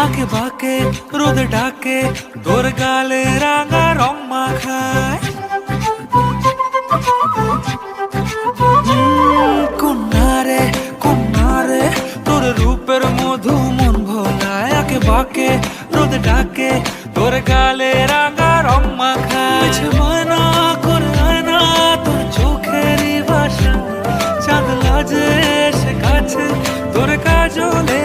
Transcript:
আঁকে বাঁকে রোদ ডাকে তোর গালে রাঙা রং মাখায়। কন্যারে কন্যারে তোর রূপের মধু মন ভোলায়। আঁকে বাঁকে রোদ ডাকে তোর গালে রাঙা রং মাখায়। ময়না করে আয়না তোর চোখেরই ভাষা, চাঁদ লাজে সে কাছে তোর কাজলে